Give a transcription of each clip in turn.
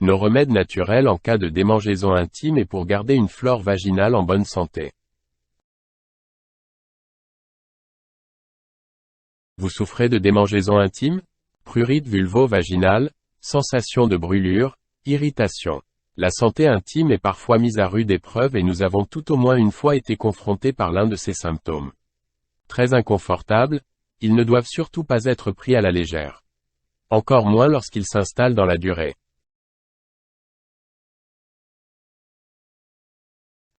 Nos remèdes naturels en cas de démangeaison intime et pour garder une flore vaginale en bonne santé. Vous souffrez de démangeaison intime? Prurite vulvo-vaginale, sensation de brûlure, irritation. La santé intime est parfois mise à rude épreuve et nous avons tout au moins une fois été confrontés par l'un de ces symptômes. Très inconfortables, ils ne doivent surtout pas être pris à la légère. Encore moins lorsqu'ils s'installent dans la durée.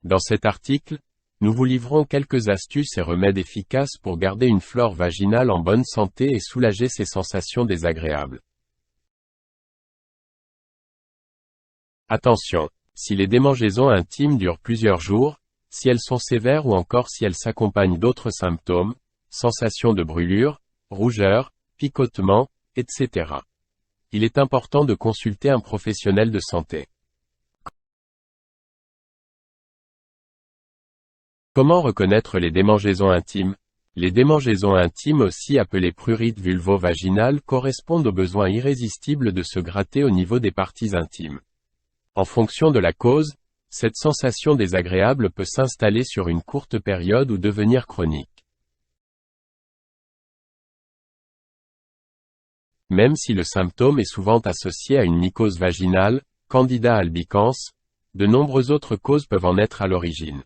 Dans cet article, nous vous livrons quelques astuces et remèdes efficaces pour garder une flore vaginale en bonne santé et soulager ces sensations désagréables. Attention, si les démangeaisons intimes durent plusieurs jours, si elles sont sévères ou encore si elles s'accompagnent d'autres symptômes, sensations de brûlure, rougeur, picotement, etc. Il est important de consulter un professionnel de santé. Comment reconnaître les démangeaisons intimes? Les démangeaisons intimes, aussi appelées prurites vulvo-vaginales, correspondent au besoin irrésistible de se gratter au niveau des parties intimes. En fonction de la cause, cette sensation désagréable peut s'installer sur une courte période ou devenir chronique. Même si le symptôme est souvent associé à une mycose vaginale, Candida albicans, de nombreuses autres causes peuvent en être à l'origine.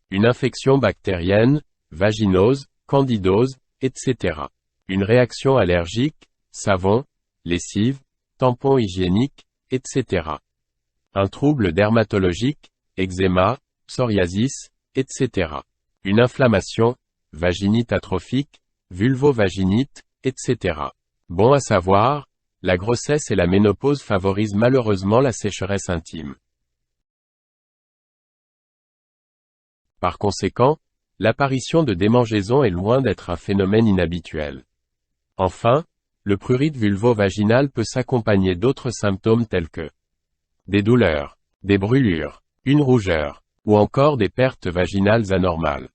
Une infection bactérienne, vaginose, candidose, etc. Une réaction allergique, savon, lessive, tampons hygiéniques, etc. Un trouble dermatologique, eczéma, psoriasis, etc. Une inflammation, vaginite atrophique, vulvovaginite, etc. Bon à savoir, la grossesse et la ménopause favorisent malheureusement la sécheresse intime. Par conséquent, l'apparition de démangeaisons est loin d'être un phénomène inhabituel. Enfin, le prurite vulvo-vaginal peut s'accompagner d'autres symptômes tels que des douleurs, des brûlures, une rougeur, ou encore des pertes vaginales anormales.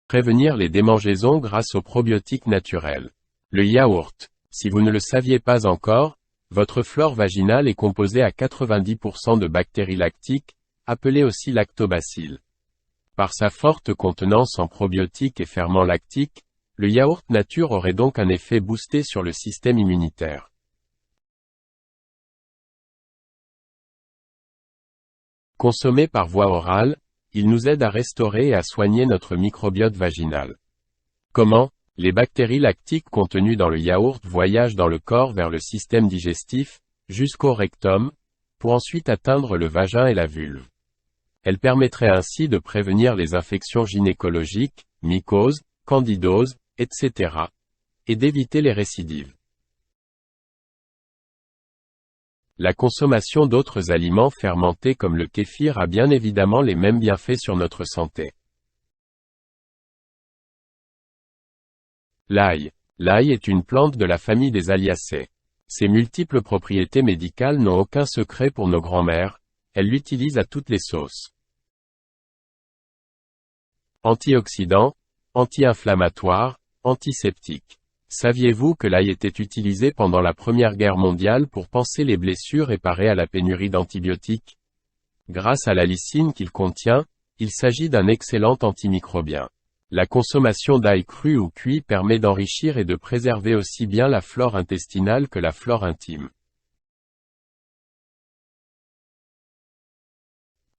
Prévenir les démangeaisons grâce aux probiotiques naturels. Le yaourt. Si vous ne le saviez pas encore, votre flore vaginale est composée à 90% de bactéries lactiques, appelées aussi lactobacilles. Par sa forte contenance en probiotiques et ferments lactiques, le yaourt nature aurait donc un effet boosté sur le système immunitaire. Consommé par voie orale, il nous aide à restaurer et à soigner notre microbiote vaginal. Comment? Les bactéries lactiques contenues dans le yaourt voyagent dans le corps vers le système digestif, jusqu'au rectum, pour ensuite atteindre le vagin et la vulve. Elles permettraient ainsi de prévenir les infections gynécologiques, mycoses, candidoses, etc., et d'éviter les récidives. La consommation d'autres aliments fermentés comme le kéfir a bien évidemment les mêmes bienfaits sur notre santé. L'ail. L'ail est une plante de la famille des Aliacées. Ses multiples propriétés médicales n'ont aucun secret pour nos grands-mères, elles l'utilisent à toutes les sauces. Antioxydant, anti-inflammatoire, antiseptique. Saviez-vous que l'ail était utilisé pendant la Première Guerre mondiale pour panser les blessures et parer à la pénurie d'antibiotiques? Grâce à la lysine qu'il contient, il s'agit d'un excellent antimicrobien. La consommation d'ail cru ou cuit permet d'enrichir et de préserver aussi bien la flore intestinale que la flore intime.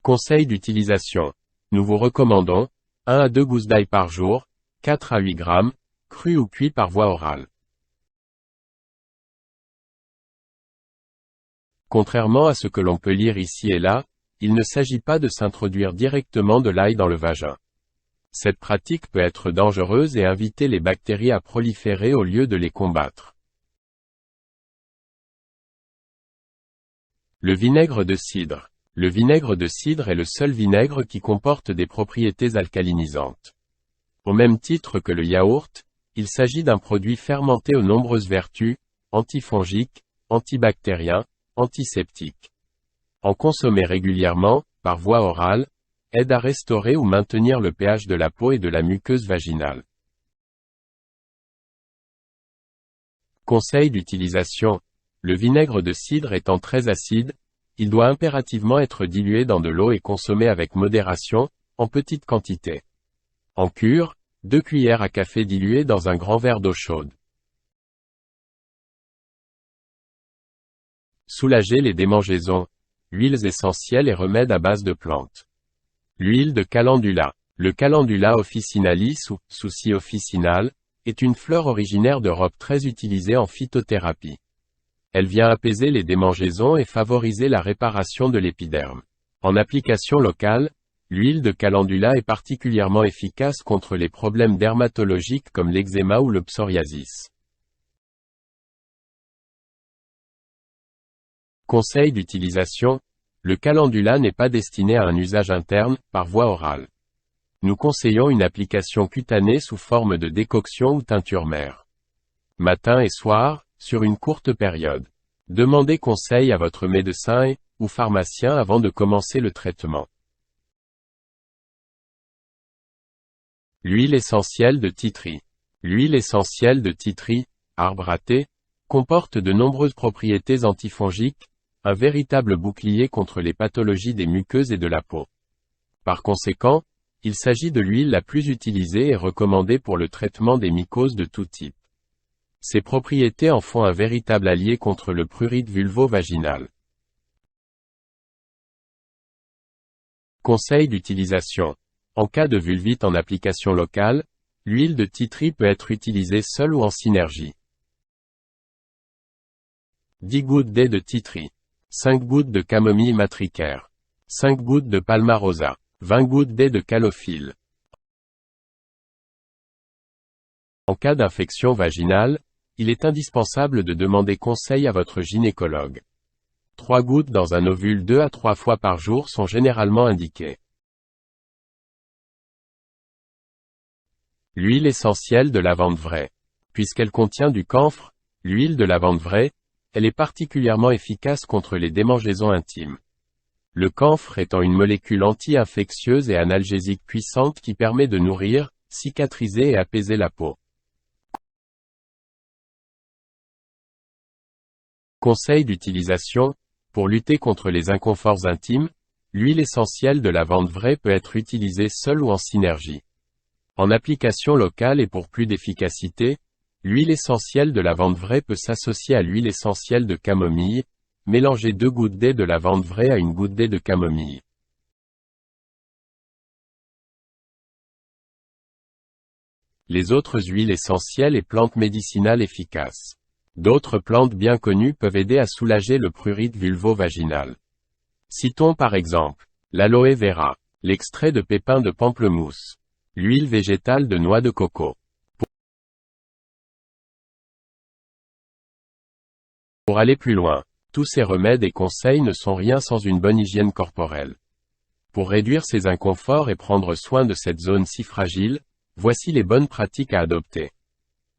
Conseil d'utilisation. Nous vous recommandons 1 à 2 gousses d'ail par jour, 4 à 8 grammes, cru ou cuit par voie orale. Contrairement à ce que l'on peut lire ici et là, il ne s'agit pas de s'introduire directement de l'ail dans le vagin. Cette pratique peut être dangereuse et inviter les bactéries à proliférer au lieu de les combattre. Le vinaigre de cidre. Le vinaigre de cidre est le seul vinaigre qui comporte des propriétés alcalinisantes. Au même titre que le yaourt, il s'agit d'un produit fermenté aux nombreuses vertus, antifongique, antibactérien, antiseptique. En consommer régulièrement, par voie orale, aide à restaurer ou maintenir le pH de la peau et de la muqueuse vaginale. Conseil d'utilisation. Le vinaigre de cidre étant très acide, il doit impérativement être dilué dans de l'eau et consommé avec modération, en petite quantité. En cure, 2 cuillères à café diluées dans un grand verre d'eau chaude. Soulager les démangeaisons. Huiles essentielles et remèdes à base de plantes. L'huile de calendula. Le Calendula officinalis ou Souci officinal est une fleur originaire d'Europe très utilisée en phytothérapie. Elle vient apaiser les démangeaisons et favoriser la réparation de l'épiderme. En application locale, l'huile de calendula est particulièrement efficace contre les problèmes dermatologiques comme l'eczéma ou le psoriasis. Conseil d'utilisation. Le calendula n'est pas destiné à un usage interne, par voie orale. Nous conseillons une application cutanée sous forme de décoction ou teinture mère. Matin et soir, sur une courte période. Demandez conseil à votre médecin ou pharmacien avant de commencer le traitement. L'huile essentielle de titri. L'huile essentielle de titri, arbre à thé, comporte de nombreuses propriétés antifongiques, un véritable bouclier contre les pathologies des muqueuses et de la peau. Par conséquent, il s'agit de l'huile la plus utilisée et recommandée pour le traitement des mycoses de tout type. Ses propriétés en font un véritable allié contre le prurite vulvo-vaginal. Conseil d'utilisation. En cas de vulvite en application locale, l'huile de titri peut être utilisée seule ou en synergie. 10 gouttes d'eau de titri. 5 gouttes de camomille matricaire. 5 gouttes de palmarosa. 20 gouttes d'eau de calophylle. En cas d'infection vaginale, il est indispensable de demander conseil à votre gynécologue. 3 gouttes dans un ovule 2 à 3 fois par jour sont généralement indiquées. L'huile essentielle de lavande vraie. Puisqu'elle contient du camphre, l'huile de lavande vraie, elle est particulièrement efficace contre les démangeaisons intimes. Le camphre étant une molécule anti-infectieuse et analgésique puissante qui permet de nourrir, cicatriser et apaiser la peau. Conseil d'utilisation. Pour lutter contre les inconforts intimes, l'huile essentielle de lavande vraie peut être utilisée seule ou en synergie. En application locale et pour plus d'efficacité, l'huile essentielle de lavande vraie peut s'associer à l'huile essentielle de camomille. Mélangez 2 gouttes d'eau de lavande vraie à 1 goutte d'eau de camomille. Les autres huiles essentielles et plantes médicinales efficaces. D'autres plantes bien connues peuvent aider à soulager le prurite vulvo-vaginal. Citons par exemple l'aloe vera, l'extrait de pépins de pamplemousse, l'huile végétale de noix de coco. Pour aller plus loin, tous ces remèdes et conseils ne sont rien sans une bonne hygiène corporelle. Pour réduire ces inconforts et prendre soin de cette zone si fragile, voici les bonnes pratiques à adopter.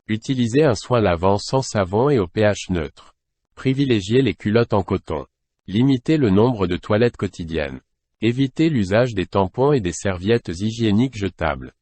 Utilisez un soin lavant sans savon et au pH neutre. Privilégiez les culottes en coton. Limitez le nombre de toilettes quotidiennes. Évitez l'usage des tampons et des serviettes hygiéniques jetables.